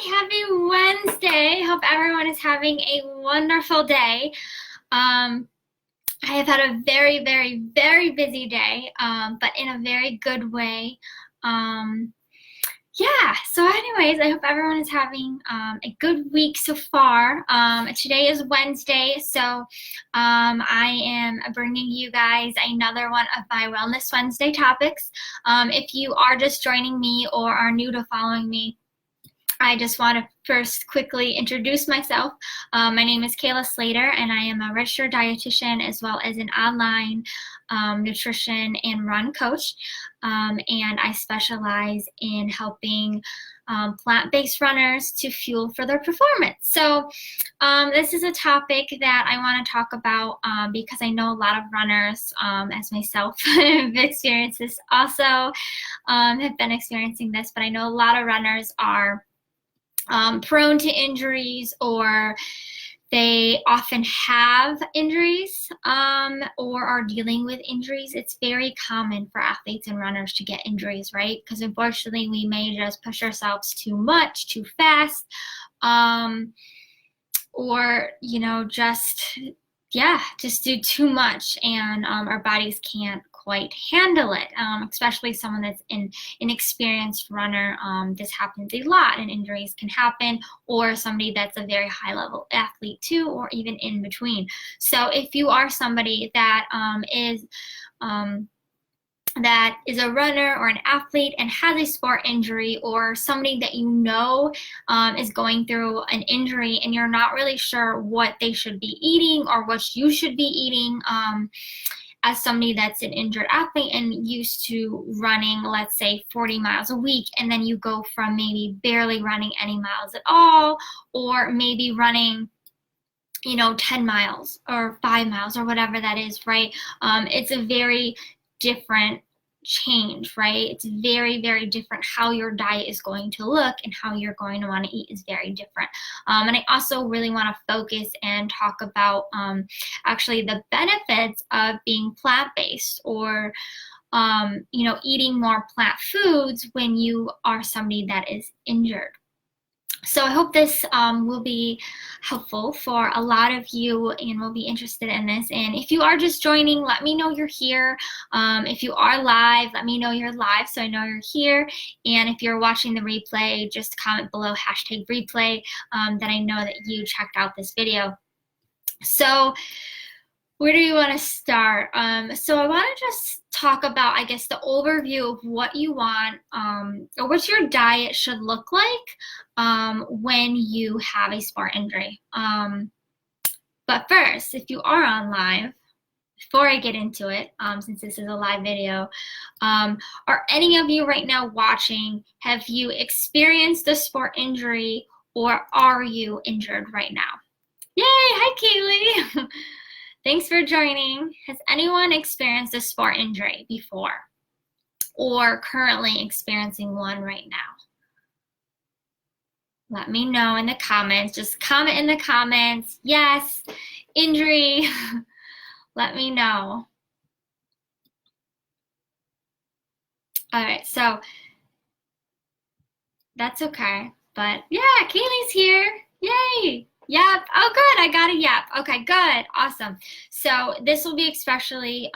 Happy Wednesday. Hope everyone is having a wonderful day. I have had a very, very, very busy day, but in a very good way. Yeah, so anyways, I hope everyone is having a good week so far. Today is Wednesday, so I am bringing you guys another one of my Wellness Wednesday topics. If you are just joining me or are new to following me, I just want to first quickly introduce myself. My name is Kayla Slater, and I am a registered dietitian as well as an online nutrition and run coach. And I specialize in helping plant-based runners to fuel for their performance. So this is a topic that I want to talk about because I know a lot of runners, as myself, have experienced this also, have been experiencing this, but I know a lot of runners are prone to injuries, or they often have injuries or are dealing with injuries. It's very common for athletes and runners to get injuries, right? Because unfortunately we may just push ourselves too much, too fast, or just do too much, and our bodies can't quite handle it, especially someone that's an inexperienced runner. This happens a lot, and injuries can happen, or somebody that's a very high level athlete too, or even in between. So if you are somebody that is a runner or an athlete and has a sport injury, or somebody that is going through an injury and you're not really sure what they should be eating or what you should be eating, as somebody that's an injured athlete and used to running, let's say 40 miles a week, and then you go from maybe barely running any miles at all, or maybe running 10 miles or 5 miles or whatever that is, right? It's a very different change, right? It's very, very different. How your diet is going to look and how you're going to want to eat is very different. And I also really want to focus and talk about actually the benefits of being plant-based, or eating more plant foods when you are somebody that is injured. So I hope this will be helpful for a lot of you and will be interested in this. And if you are just joining, let me know you're here. If you are live, let me know you're live so I know you're here. And if you're watching the replay, just comment below #replay that I know that you checked out this video. So where do you want to start? So I want to just talk about, I guess, the overview of what you want, or what your diet should look like when you have a sport injury. But first, if you are on live, before I get into it, since this is a live video, are any of you right now watching, have you experienced a sport injury, or are you injured right now? Yay, hi Kaylee. Thanks for joining. Has anyone experienced a sport injury before, or currently experiencing one right now? Let me know in the comments. Just comment in the comments. Yes, injury. Let me know. All right, so that's okay. But yeah, Kaylee's here. Yay. Yep. Oh, good. I got a yep. Okay, good. Awesome. So this will be especially,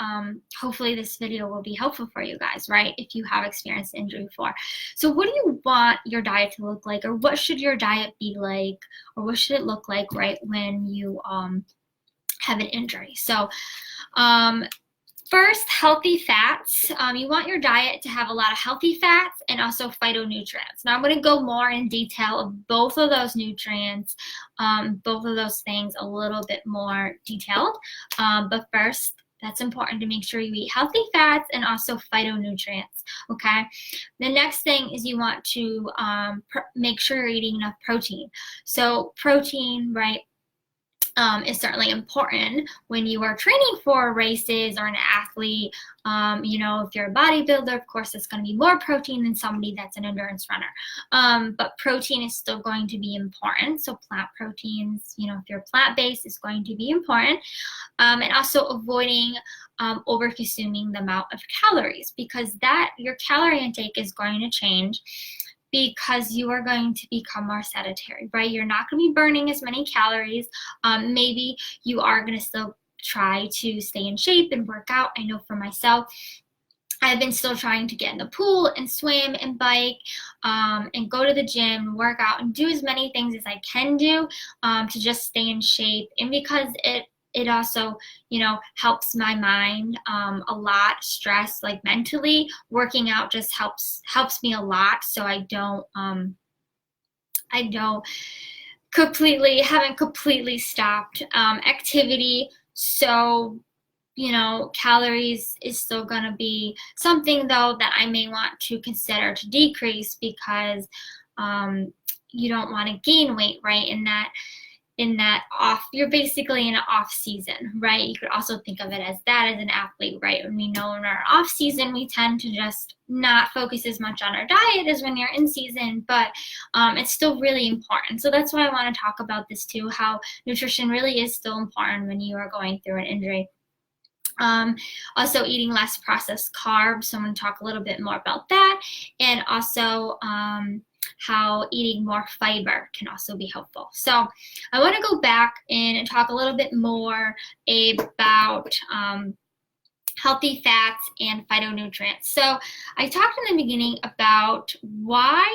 hopefully this video will be helpful for you guys, right? If you have experienced injury before. So what do you want your diet to look like, or what should your diet be like, or what should it look like, right, when you have an injury? So first, healthy fats. You want your diet to have a lot of healthy fats and also phytonutrients. Now I'm going to go more in detail of both of those nutrients, both of those things a little bit more detailed. But first, that's important to make sure you eat healthy fats and also phytonutrients, okay? The next thing is you want to make sure you're eating enough protein. So protein, right, is certainly important when you are training for races or an athlete. If you're a bodybuilder, of course, it's going to be more protein than somebody that's an endurance runner. But protein is still going to be important. So plant proteins, if you're plant-based, is going to be important. And also avoiding over-consuming the amount of calories, because your calorie intake is going to change because you are going to become more sedentary, right? You're not going to be burning as many calories. Maybe you are going to still try to stay in shape and work out. I know for myself, I've been still trying to get in the pool and swim and bike and go to the gym, work out, and do as many things as I can do to just stay in shape. And because it also, you know, helps my mind a lot, stress, like mentally, working out just helps me a lot. So I don't haven't completely stopped activity. So, you know, calories is still going to be something though that I may want to consider to decrease, because you don't want to gain weight, right? In that off, you're basically in an off season, right? You could also think of it as that as an athlete, right? When we know in our off season, we tend to just not focus as much on our diet as when you're in season, but it's still really important. So that's why I want to talk about this too, how nutrition really is still important when you are going through an injury. Also eating less processed carbs. So I'm going to talk a little bit more about that, and also how eating more fiber can also be helpful. So I want to go back and talk a little bit more about healthy fats and phytonutrients. So I talked in the beginning about why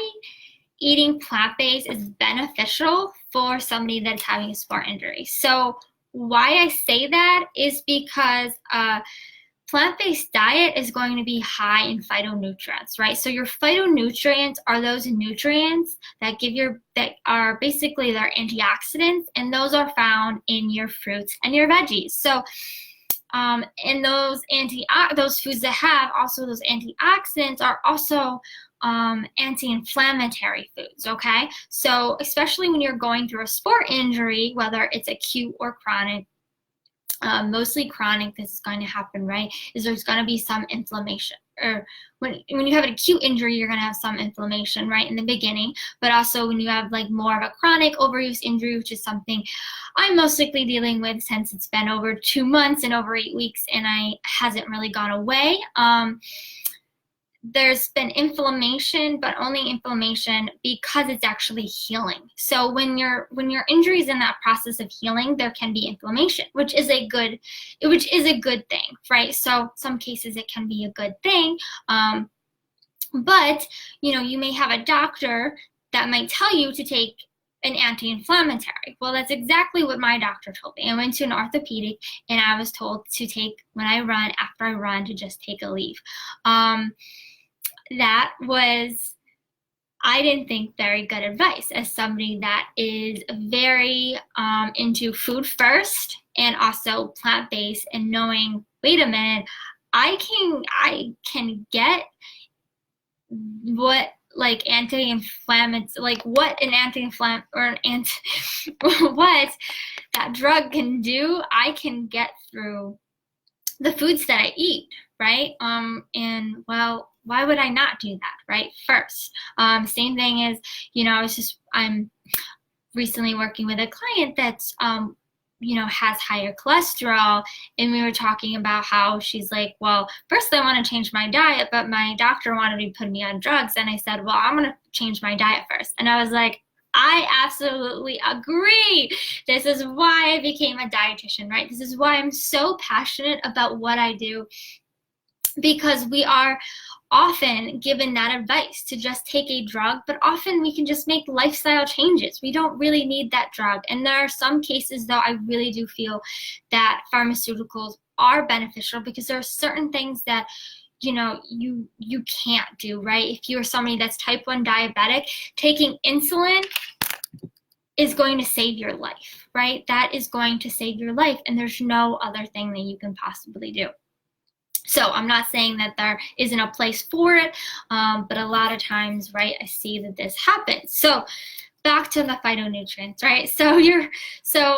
eating plant-based is beneficial for somebody that's having a sport injury. So why I say that is because plant-based diet is going to be high in phytonutrients, right? So your phytonutrients are those nutrients that are basically their antioxidants, and those are found in your fruits and your veggies. So and those foods that have also those antioxidants are also anti-inflammatory foods, okay? So especially when you're going through a sport injury, whether it's acute or chronic, mostly chronic, this is going to happen, right? Is there's going to be some inflammation, or when you have an acute injury, you're going to have some inflammation, right, in the beginning. But also when you have like more of a chronic overuse injury, which is something I'm most likely dealing with since it's been over 2 months and over 8 weeks, and hasn't really gone away. There's been inflammation, but only inflammation because it's actually healing. So when your injury is in that process of healing, there can be inflammation, which is a good thing, right? So some cases it can be a good thing, but you know, you may have a doctor that might tell you to take an anti-inflammatory. Well, that's exactly what my doctor told me. I went to an orthopedic and I was told to take, when I run, after I run, to just take a leave. That was, I didn't think, very good advice as somebody that is very into food first and also plant-based, and knowing, wait a minute, I can get what like anti-inflammatory, like what an anti-inflammatory or what that drug can do, I can get through the foods that I eat, right? And well, why would I not do that, right? First, same thing as, you know, I'm recently working with a client that's, you know, has higher cholesterol, and we were talking about how she's like, well, first I want to change my diet, but my doctor wanted to put me on drugs. And I said, well, I'm going to change my diet first. And I was like, I absolutely agree. This is why I became a dietitian, right? This is why I'm so passionate about what I do, because we are often given that advice to just take a drug, but often we can just make lifestyle changes. We don't really need that drug. And there are some cases, though, I really do feel that pharmaceuticals are beneficial, because there are certain things that, you know, you can't do, right? If you're somebody that's type 1 diabetic, taking insulin is going to save your life, right? That is going to save your life, and there's no other thing that you can possibly do. So I'm not saying that there isn't a place for it, but a lot of times, right, I see that this happens. So back to the phytonutrients, right? So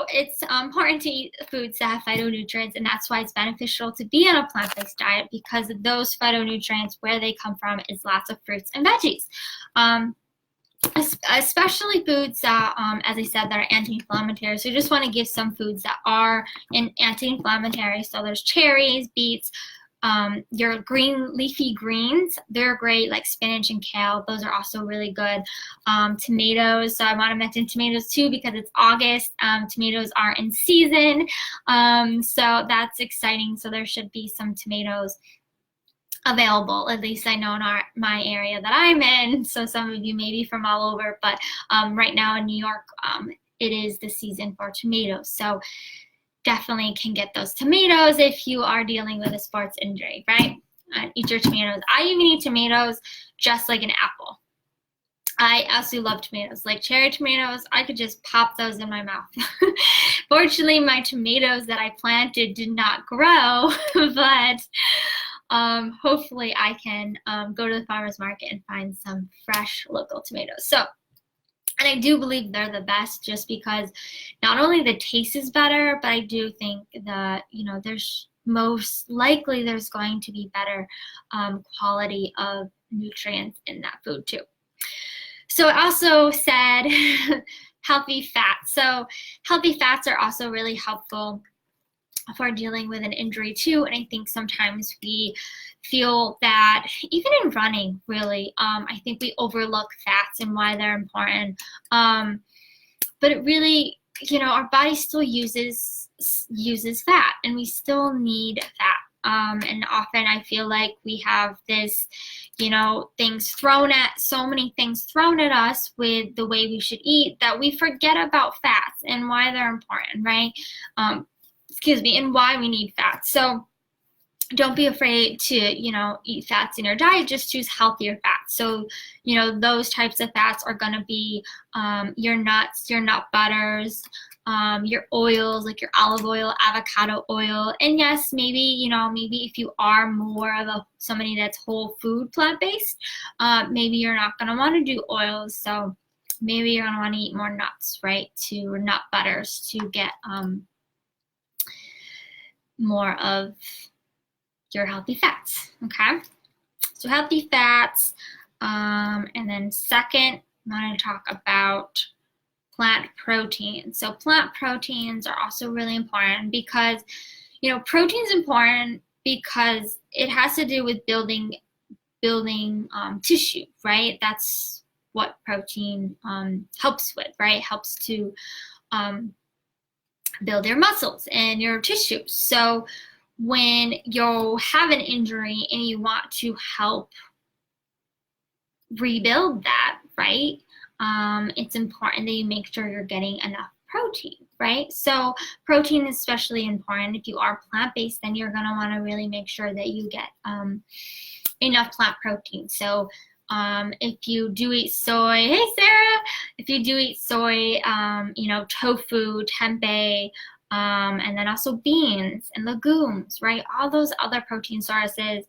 it's important to eat foods that have phytonutrients, and that's why it's beneficial to be on a plant-based diet, because of those phytonutrients, where they come from is lots of fruits and veggies. Especially foods that, as I said, that are anti-inflammatory. So you just want to give some foods that are anti-inflammatory. So there's cherries, beets, Your green leafy greens, they're great, like spinach and kale. Those are also really good. Tomatoes, so I want to mention tomatoes too because it's August. Tomatoes are in season, so that's exciting. So there should be some tomatoes available, at least I know in my area that I'm in. So some of you may be from all over, but right now in New York, it is the season for tomatoes. So definitely can get those tomatoes if you are dealing with a sports injury, right? Eat your tomatoes. I even eat tomatoes just like an apple. I absolutely love tomatoes. Like cherry tomatoes, I could just pop those in my mouth. Fortunately, my tomatoes that I planted did not grow, but hopefully I can go to the farmer's market and find some fresh local tomatoes. So, and I do believe they're the best just because not only the taste is better, but I do think that, there's most likely there's going to be better quality of nutrients in that food too. So I also said healthy fats. So healthy fats are also really helpful for dealing with an injury too. And I think sometimes we feel that even in running, really, I think we overlook fats and why they're important. But it really, our body still uses fat, and we still need fat. And often I feel like we have this, so many things thrown at us with the way we should eat that we forget about fats and why they're important, right? And why we need fats. So don't be afraid to, eat fats in your diet, just choose healthier fats. So, those types of fats are going to be your nuts, your nut butters, your oils, like your olive oil, avocado oil. And yes, maybe if you are more of somebody that's whole food plant-based, maybe you're not going to want to do oils. So maybe you're going to want to eat more nuts, right? Or nut butters to get more of your healthy fats, okay? So healthy fats, and then second, I'm going to talk about plant proteins. So plant proteins are also really important because, protein is important because it has to do with building tissue, right? That's what protein helps with, right? Helps to build your muscles and your tissues. So when you have an injury and you want to help rebuild that, right? It's important that you make sure you're getting enough protein, right? So protein is especially important. If you are plant-based, then you're gonna wanna really make sure that you get enough plant protein. So if you do eat soy, hey Sarah, if you do eat soy, tofu, tempeh, and then also beans and legumes, right? All those other protein sources.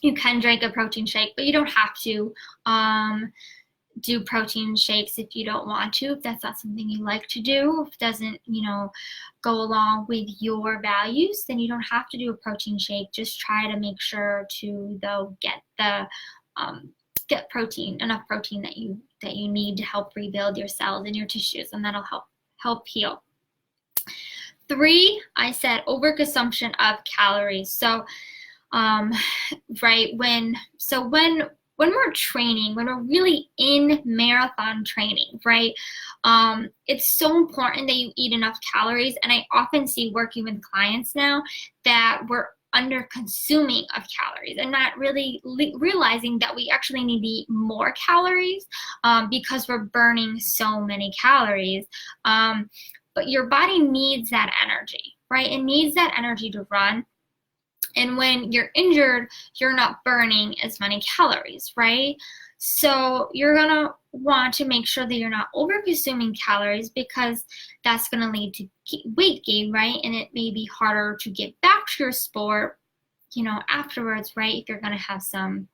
You can drink a protein shake, but you don't have to do protein shakes if you don't want to, if that's not something you like to do, if it doesn't, go along with your values, then you don't have to do a protein shake. Just try to make sure to, though, get protein, enough protein that you need to help rebuild your cells and your tissues, and that'll help heal. 3, I said overconsumption of calories. So, right, when we're training, when we're really in marathon training, right, it's so important that you eat enough calories. And I often see working with clients now that we're under consuming of calories and not really realizing that we actually need to eat more calories because we're burning so many calories. But your body needs that energy, right? It needs that energy to run. And when you're injured, you're not burning as many calories, right? So you're gonna want to make sure that you're not over-consuming calories because that's gonna lead to weight gain, right? And it may be harder to get back to your sport, afterwards, right? If you're gonna have some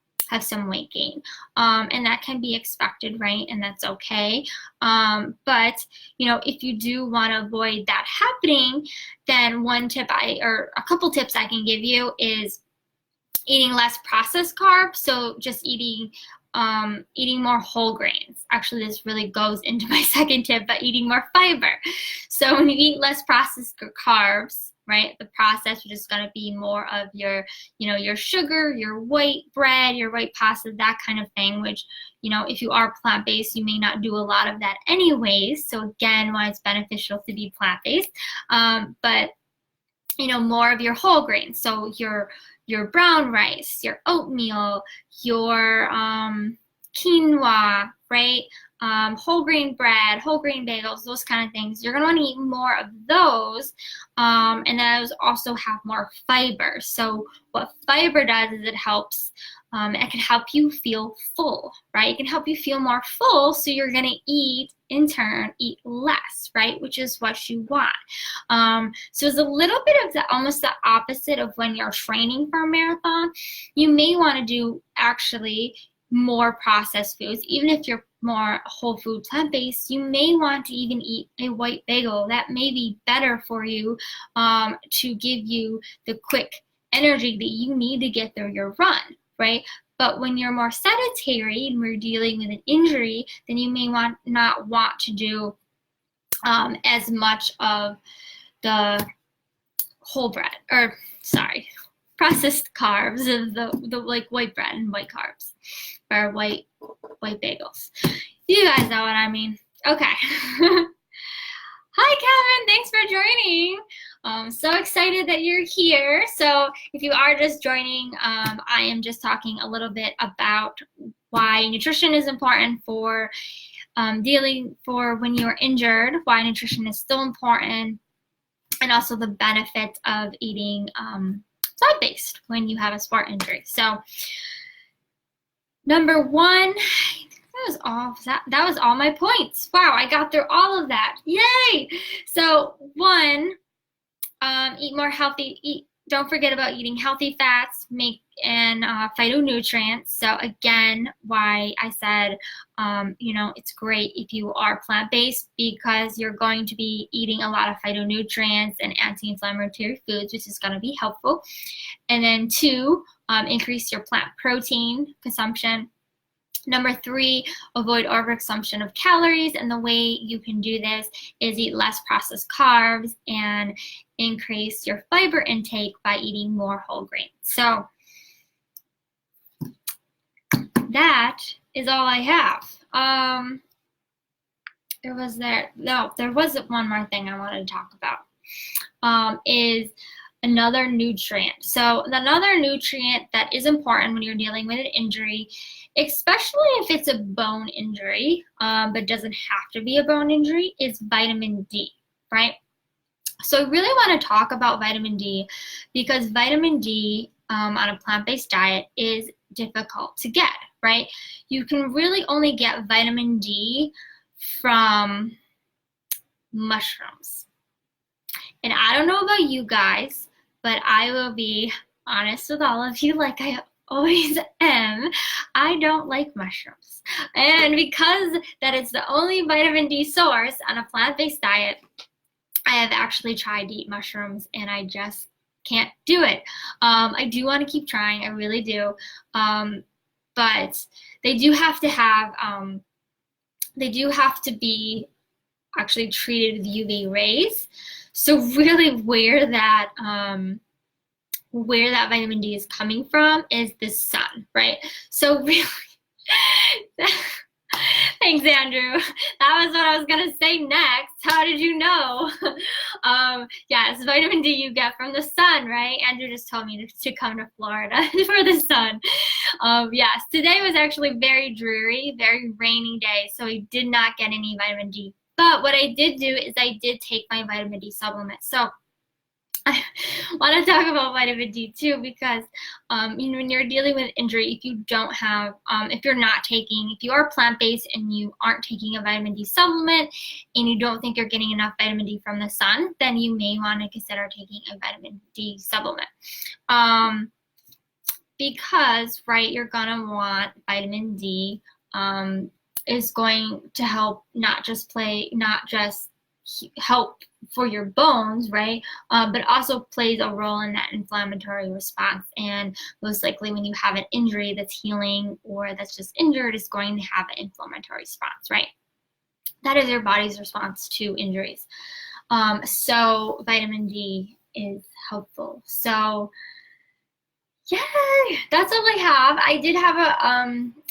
weight gain. And that can be expected, right? And that's okay. But, if you do want to avoid that happening, then one tip or a couple tips I can give you is eating less processed carbs. So just eating more whole grains. Actually, this really goes into my second tip, but eating more fiber. So when you eat less processed carbs, right? The processed, which is going to be more of your, your sugar, your white bread, your white pasta, that kind of thing, which, if you are plant-based, you may not do a lot of that anyways. So again, why it's beneficial to be plant-based. But more of your whole grains. So your brown rice, your oatmeal, your quinoa, right? Whole grain bread, whole grain bagels, those kind of things. You're gonna want to eat more of those, and those also have more fiber. So what fiber does is it helps. It can help you feel full, right? It can help you feel more full, so you're gonna eat, in turn, eat less, right? Which is what you want. So it's a little bit of almost the opposite of when you're training for a marathon. You may want to do actually more processed foods. Even if you're more whole food plant-based, you may want to even eat a white bagel. That may be better for you, to give you the quick energy that you need to get through your run, right? But when you're more sedentary and we're dealing with an injury, then you may not want to do as much of the whole bread, or sorry, processed carbs of the like white bread and white carbs, or white bagels. You guys know what I mean. Okay. Hi, Kevin. Thanks for joining. So excited that you're here. So if you are just joining, I am just talking a little bit about why nutrition is important for when you're injured, why nutrition is still important, and also the benefits of eating plant-based when you have a sport injury. So number one, that was all my points. Wow, I got through all of that. Yay! So one, eat more healthy. Don't forget about eating healthy fats, and phytonutrients. So again, why I said, it's great if you are plant-based, because you're going to be eating a lot of phytonutrients and anti-inflammatory foods, which is going to be helpful. And then two, increase your plant protein consumption. Number three, avoid overconsumption of calories, and the way you can do this is eat less processed carbs and increase your fiber intake by eating more whole grains. So that is all I have. There was one more thing I wanted to talk about, is another nutrient. So another nutrient that is important when you're dealing with an injury, especially if it's a bone injury, but doesn't have to be a bone injury, is vitamin D, right? So I really want to talk about vitamin D, because vitamin D on a plant-based diet is difficult to get, right? You can really only get vitamin D from mushrooms. And I don't know about you guys, but I will be honest with all of you, like I always am. I don't like mushrooms. And because that is the only vitamin D source on a plant-based diet, I have actually tried to eat mushrooms and I just can't do it. I do want to keep trying, I really do. But they do have to be actually treated with UV rays. So really where that vitamin D is coming from is the sun, right? So really, thanks, Andrew. That was what I was gonna say next. How did you know? Yes, vitamin D you get from the sun, right? Andrew just told me to come to Florida for the sun. Yes, today was actually very dreary, very rainy day, so I did not get any vitamin D. But what I did do is I did take my vitamin D supplement. So I want to talk about vitamin D too, because when you're dealing with injury, if you are plant-based and you aren't taking a vitamin D supplement and you don't think you're getting enough vitamin D from the sun, then you may want to consider taking a vitamin D supplement. Because, right, you're gonna want vitamin D is going to help not just help for your bones, right? But also plays a role in that inflammatory response. And most likely when you have an injury that's healing or that's just injured, it's going to have an inflammatory response, right? That is your body's response to injuries. So vitamin D is helpful. So yay, that's all I have. I did have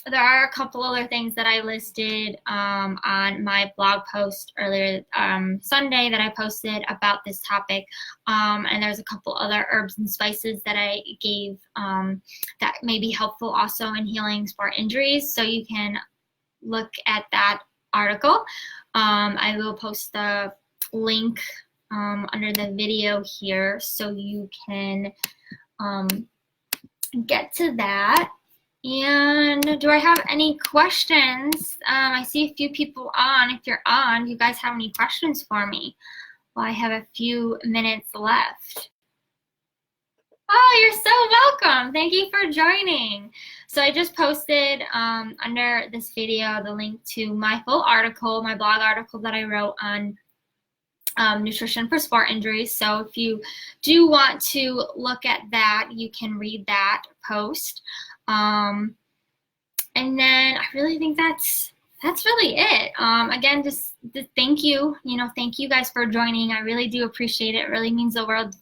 there are a couple other things that I listed on my blog post earlier Sunday that I posted about this topic, and there's a couple other herbs and spices that I gave that may be helpful also in healing sport injuries, so you can look at that article. I will post the link under the video here so you can get to that. And do I have any questions? I see a few people on. If you're on, do you guys have any questions for me? Well, I have a few minutes left. Oh, you're so welcome. Thank you for joining. So I just posted under this video the link to my full article, my blog article that I wrote on nutrition for sport injuries. So if you do want to look at that, you can read that post. And then I really think that's really it. Again, just thank you. Thank you guys for joining. I really do appreciate it. It really means the world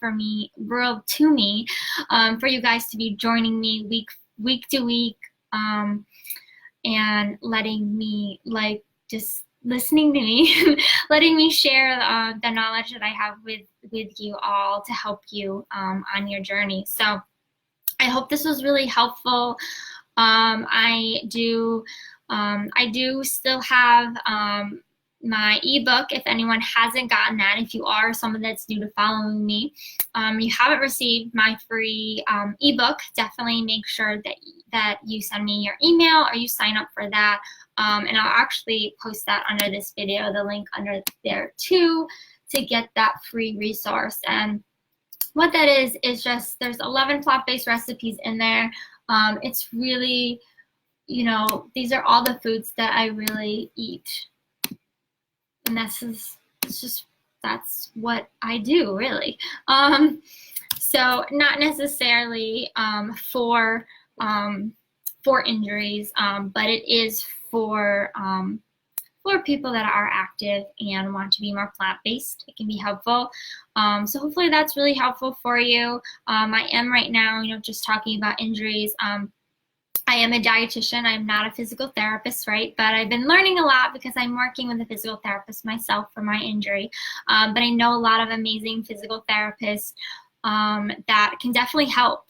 to me, for you guys to be joining me week to week, and letting me just listening to me, letting me share the knowledge that I have with you all to help you on your journey. So I hope this was really helpful. I do still have my ebook. If anyone hasn't gotten that, if you are someone that's new to following me, you haven't received my free ebook, definitely make sure that you send me your email or you sign up for that. And I'll actually post that under this video, the link under there too, to get that free resource. And what that is just, there's 11 plant-based recipes in there. It's really, these are all the foods that I really eat. And that's what I do, really. So not necessarily for injuries, but it is for people that are active and want to be more plant-based. It can be helpful. So hopefully that's really helpful for you. I am right now, just talking about injuries. I am a dietitian. I'm not a physical therapist, right? But I've been learning a lot because I'm working with a physical therapist myself for my injury. But I know a lot of amazing physical therapists that can definitely help.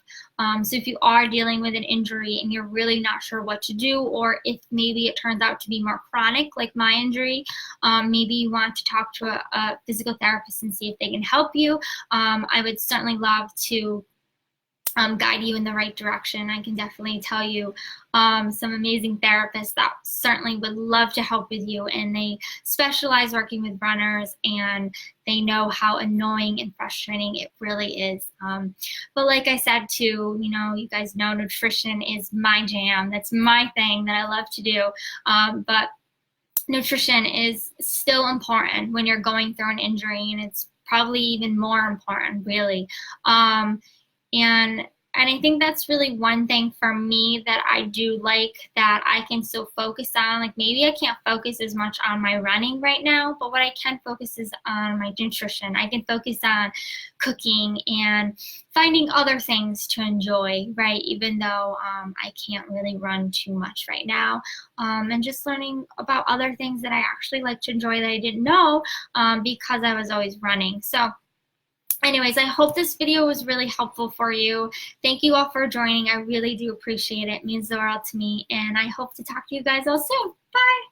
So if you are dealing with an injury and you're really not sure what to do, or if maybe it turns out to be more chronic, like my injury, maybe you want to talk to a physical therapist and see if they can help you. I would certainly love to guide you in the right direction. I can definitely tell you some amazing therapists that certainly would love to help with you, and they specialize working with runners, and they know how annoying and frustrating it really is. But like I said too, you guys know nutrition is my jam. That's my thing that I love to do. But nutrition is still important when you're going through an injury, and it's probably even more important, really. And I think that's really one thing for me that I do like, that I can still focus on. Like, maybe I can't focus as much on my running right now, but what I can focus is on my nutrition. I can focus on cooking and finding other things to enjoy, right? Even though I can't really run too much right now. And just learning about other things that I actually like to enjoy that I didn't know because I was always running. So anyways, I hope this video was really helpful for you. Thank you all for joining. I really do appreciate it. It means the world to me. And I hope to talk to you guys all soon. Bye.